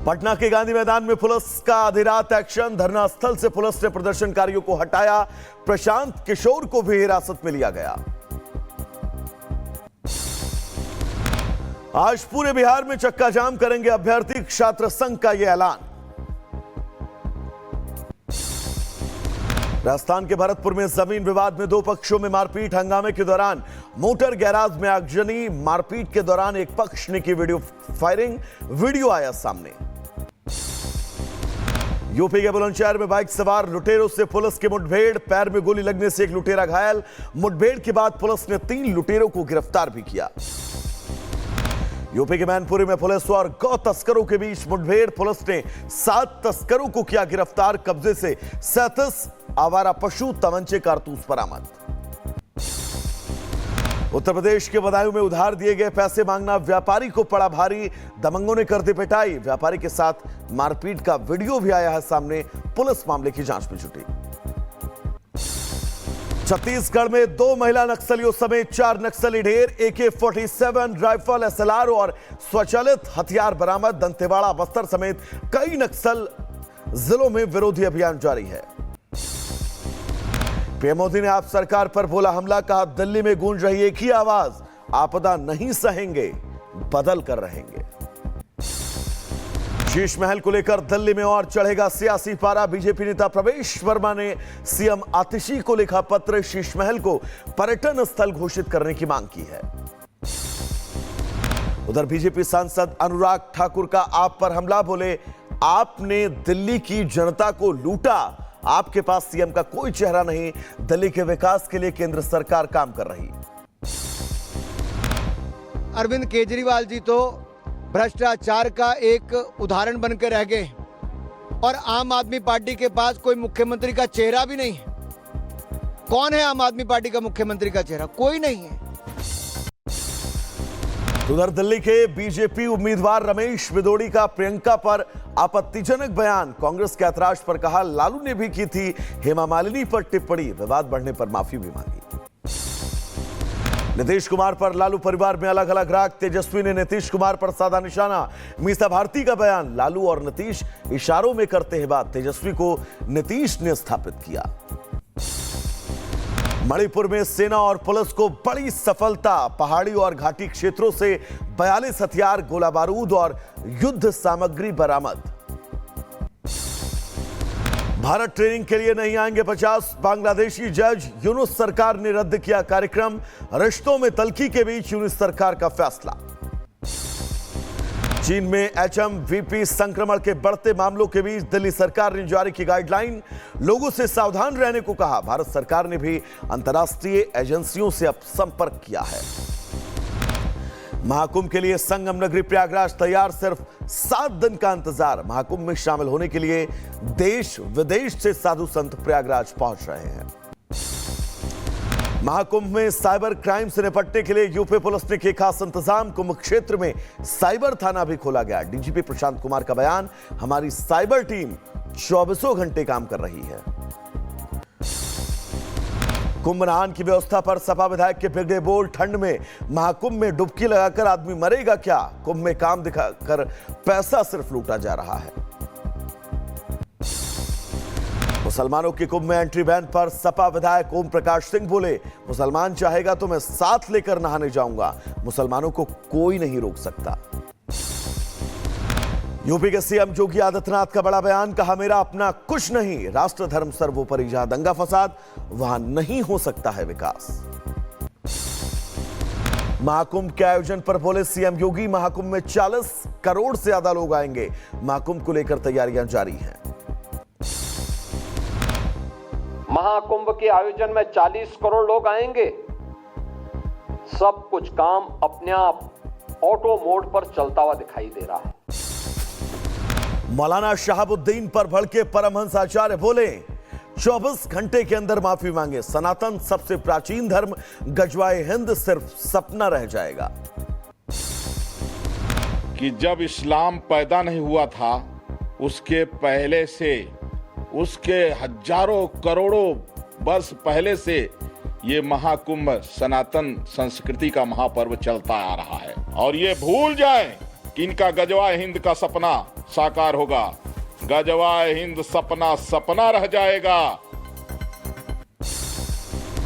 पटना के गांधी मैदान में पुलिस का आधी रात एक्शन। धरना स्थल से पुलिस ने प्रदर्शनकारियों को हटाया। प्रशांत किशोर को भी हिरासत में लिया गया। आज पूरे बिहार में चक्का जाम करेंगे अभ्यर्थी, छात्र संघ का यह ऐलान। राजस्थान के भरतपुर में जमीन विवाद में दो पक्षों में मारपीट। हंगामे के दौरान मोटर गैराज में आगजनी। मारपीट के दौरान एक पक्ष ने की वीडियो फायरिंग। वीडियो आया सामने। यूपी के बुलंदशहर में बाइक सवार लुटेरों से पुलिस की मुठभेड़। पैर में गोली लगने से एक लुटेरा घायल। मुठभेड़ के बाद पुलिस ने 3 लुटेरों को गिरफ्तार भी किया। यूपी के मैनपुरी में पुलिस और गौ तस्करों के बीच मुठभेड़। पुलिस ने 7 तस्करों को किया गिरफ्तार। कब्जे से 37 आवारा पशु, तमंचे, कारतूस बरामद। उत्तर प्रदेश के बदायूं में उधार दिए गए पैसे मांगना व्यापारी को पड़ा भारी। दबंगों ने कर दी पिटाई। व्यापारी के साथ मारपीट का वीडियो भी आया है सामने। पुलिस मामले की जांच में जुटी। छत्तीसगढ़ में 2 महिला नक्सलियों समेत 4 नक्सली ढेर। AK-47 राइफल, SLR और स्वचालित हथियार बरामद। दंतेवाड़ा, बस्तर समेत कई नक्सल जिलों में विरोधी अभियान जारी है। पीएम मोदी ने आप सरकार पर बोला हमला। कहा दिल्ली में गूंज रही एक ही आवाज, आपदा नहीं सहेंगे, बदल कर रहेंगे। शीश महल को लेकर दिल्ली में और चढ़ेगा सियासी पारा। बीजेपी नेता प्रवेश वर्मा ने सीएम आतिशी को लिखा पत्र। शीश महल को पर्यटन स्थल घोषित करने की मांग की है। उधर बीजेपी सांसद अनुराग ठाकुर का आप पर हमला। बोले आपने दिल्ली की जनता को लूटा, आपके पास सीएम का कोई चेहरा नहीं। दिल्ली के विकास के लिए केंद्र सरकार काम कर रही। अरविंद केजरीवाल जी तो भ्रष्टाचार का एक उदाहरण बनकर रह गए और आम आदमी पार्टी के पास कोई मुख्यमंत्री का चेहरा भी नहीं है। कौन है आम आदमी पार्टी का मुख्यमंत्री का चेहरा? कोई नहीं है। उधर दिल्ली के बीजेपी उम्मीदवार रमेश बिदोड़ी का प्रियंका पर आपत्तिजनक बयान। कांग्रेस के ऐतराज पर कहा लालू ने भी की थी हेमा मालिनी पर टिप्पणी। विवाद बढ़ने पर माफी भी मांगी। नीतीश कुमार पर लालू परिवार में अलग अलग राग। तेजस्वी ने नीतीश कुमार पर साधा निशाना। मीसा भारती का बयान, लालू और नीतीश इशारों में करते हैं बात। तेजस्वी को नीतीश ने स्थापित किया। मणिपुर में सेना और पुलिस को बड़ी सफलता। पहाड़ी और घाटी क्षेत्रों से 42 हथियार, गोला बारूद और युद्ध सामग्री बरामद। भारत ट्रेनिंग के लिए नहीं आएंगे 50 बांग्लादेशी जज। यूनुस सरकार ने रद्द किया कार्यक्रम। रिश्तों में तल्खी के बीच यूनुस सरकार का फैसला। चीन में HMVP संक्रमण के बढ़ते मामलों के बीच दिल्ली सरकार ने जारी की गाइडलाइन। लोगों से सावधान रहने को कहा। भारत सरकार ने भी अंतर्राष्ट्रीय एजेंसियों से अब संपर्क किया है। महाकुंभ के लिए संगम नगरी प्रयागराज तैयार। सिर्फ 7 दिन का इंतजार। महाकुंभ में शामिल होने के लिए देश विदेश से साधु संत प्रयागराज पहुंच रहे हैं। महाकुंभ में साइबर क्राइम से निपटने के लिए यूपी पुलिस ने किए खास इंतजाम। कुंभ क्षेत्र में साइबर थाना भी खोला गया। डीजीपी प्रशांत कुमार का बयान, हमारी साइबर टीम 24 घंटे काम कर रही है। कुंभ नहान की व्यवस्था पर सपा विधायक के बिगड़े बोल। ठंड में महाकुंभ में डुबकी लगाकर आदमी मरेगा क्या? कुंभ में काम दिखाकर पैसा सिर्फ लूटा जा रहा है। मुसलमानों के कुंभ में एंट्री बैन पर सपा विधायक ओम प्रकाश सिंह बोले मुसलमान चाहेगा तो मैं साथ लेकर नहाने जाऊंगा। मुसलमानों को कोई नहीं रोक सकता। यूपी के सीएम योगी आदित्यनाथ का बड़ा बयान। कहा मेरा अपना कुछ नहीं, राष्ट्र धर्म सर्वोपरि। जहां दंगा फसाद वहां नहीं हो सकता है विकास। महाकुंभ के आयोजन पर बोले सीएम योगी महाकुंभ में 40 करोड़ से ज्यादा लोग आएंगे। महाकुंभ को लेकर तैयारियां जारी हैं। महाकुंभ के आयोजन में 40 करोड़ लोग आएंगे। सब कुछ काम अपने आप ऑटो मोड पर चलता हुआ दिखाई दे रहा है। मौलाना शहाबुद्दीन पर भड़के परमहंस आचार्य बोले 24 घंटे के अंदर माफी मांगे। सनातन सबसे प्राचीन धर्म गजवाए हिंद सिर्फ सपना रह जाएगा। कि जब इस्लाम पैदा नहीं हुआ था उसके पहले से, उसके हजारों करोड़ों वर्ष पहले से ये महाकुंभ सनातन संस्कृति का महापर्व चलता आ रहा है। और ये भूल जाएं कि इनका गजवा हिंद का सपना साकार होगा। गजवाए हिंद सपना सपना रह जाएगा।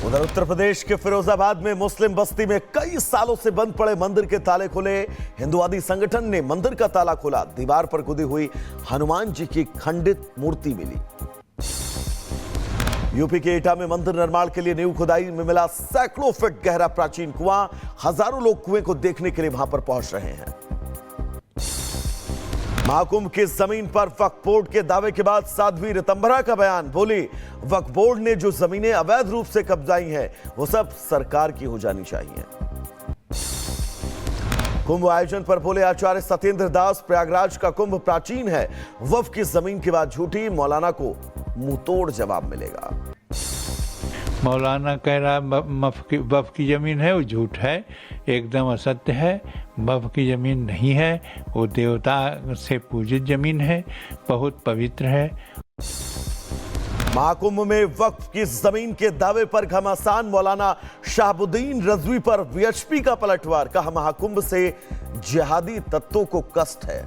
उधर उत्तर प्रदेश के फिरोजाबाद में मुस्लिम बस्ती में कई सालों से बंद पड़े मंदिर के ताले खुले। हिंदुवादी संगठन ने मंदिर का ताला खोला। दीवार पर खुदी हुई हनुमान जी की खंडित मूर्ति मिली। यूपी के एटा में मंदिर निर्माण के लिए नींव खुदाई में मिला सैकड़ों फीट गहरा प्राचीन कुआं। हजारों लोग कुएं को देखने के लिए वहां पर पहुंच रहे हैं। महाकुंभ की जमीन पर वक्फ बोर्ड के दावे के बाद साध्वी ऋतंभरा का बयान। बोली, वक्फ बोर्ड ने जो जमीनें अवैध रूप से कब्जाई हैं वो सब सरकार की हो जानी चाहिए। कुंभ आयोजन पर बोले आचार्य सत्येंद्र दास, प्रयागराज का कुंभ प्राचीन है। वक्फ की जमीन की बात झूठी, मौलाना को मुंहतोड़ जवाब मिलेगा। मौलाना कह रहा वक्फ की ज़मीन है, वो झूठ है, एकदम असत्य है। वक्फ की ज़मीन नहीं है, वो देवता से पूजित ज़मीन है, बहुत पवित्र है। महाकुंभ में वक्फ की जमीन के दावे पर घमासान। मौलाना शाहबुद्दीन रजवी पर वीएचपी का पलटवार। कहा, महाकुंभ से जिहादी तत्वों को कष्ट है।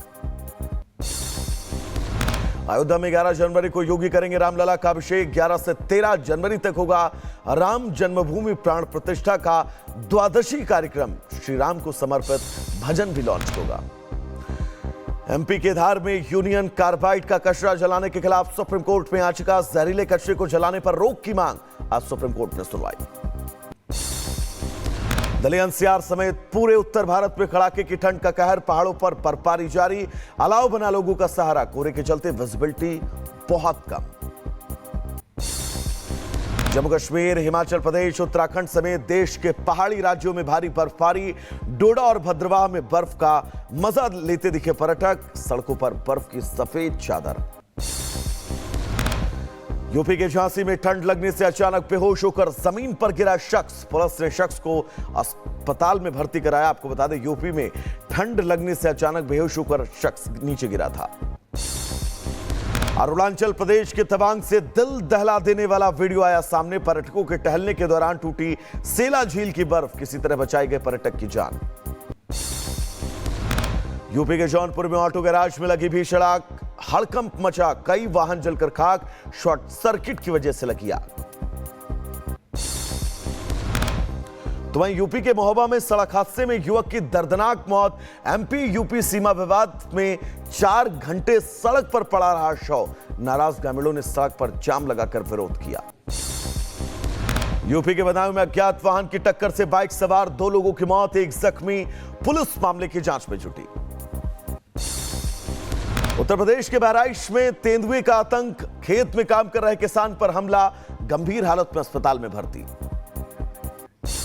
अयोध्या में 11 जनवरी को योगी करेंगे रामलला का अभिषेक। 11 से 13 जनवरी तक होगा राम जन्मभूमि प्राण प्रतिष्ठा का द्वादशी कार्यक्रम। श्री राम को समर्पित भजन भी लॉन्च होगा। एमपी के धार में यूनियन कार्बाइड का कचरा जलाने के खिलाफ सुप्रीम कोर्ट में याचिका। जहरीले कचरे को जलाने पर रोक की मांग। आज सुप्रीम कोर्ट में सुनवाई। दिल्ली एनसीआर समेत पूरे उत्तर भारत में कड़ाके की ठंड का कहर। पहाड़ों पर बर्फबारी जारी। अलाव बना लोगों का सहारा। कोहरे के चलते विजिबिलिटी बहुत कम। जम्मू कश्मीर, हिमाचल प्रदेश, उत्तराखंड समेत देश के पहाड़ी राज्यों में भारी बर्फबारी। डोडा और भद्रवाह में बर्फ का मजा लेते दिखे पर्यटक। सड़कों पर बर्फ की सफेद चादर। यूपी के झांसी में ठंड लगने से अचानक बेहोश होकर जमीन पर गिरा शख्स। पुलिस ने शख्स को अस्पताल में भर्ती कराया। आपको बता दें, यूपी में ठंड लगने से अचानक बेहोश होकर शख्स नीचे गिरा था। अरुणाचल प्रदेश के तवांग से दिल दहला देने वाला वीडियो आया सामने। पर्यटकों के टहलने के दौरान टूटी सेला झील की बर्फ। किसी तरह बचाई गई पर्यटक की जान। यूपी के जौनपुर में ऑटो गैराज में लगी भीषण आग। हड़कंप मचा, कई वाहन जलकर खाक। शॉर्ट सर्किट की वजह से लगी आग। तो वहीं यूपी के महोबा में सड़क हादसे में युवक की दर्दनाक मौत। एमपी यूपी सीमा विवाद में 4 घंटे सड़क पर पड़ा रहा शव। नाराज ग्रामीणों ने सड़क पर जाम लगाकर विरोध किया। यूपी के बदायूं में अज्ञात वाहन की टक्कर से बाइक सवार 2 लोगों की मौत, 1 जख्मी। पुलिस मामले की जांच में जुटी। उत्तर प्रदेश के बहराइच में तेंदुए का आतंक। खेत में काम कर रहे किसान पर हमला। गंभीर हालत में अस्पताल में भर्ती।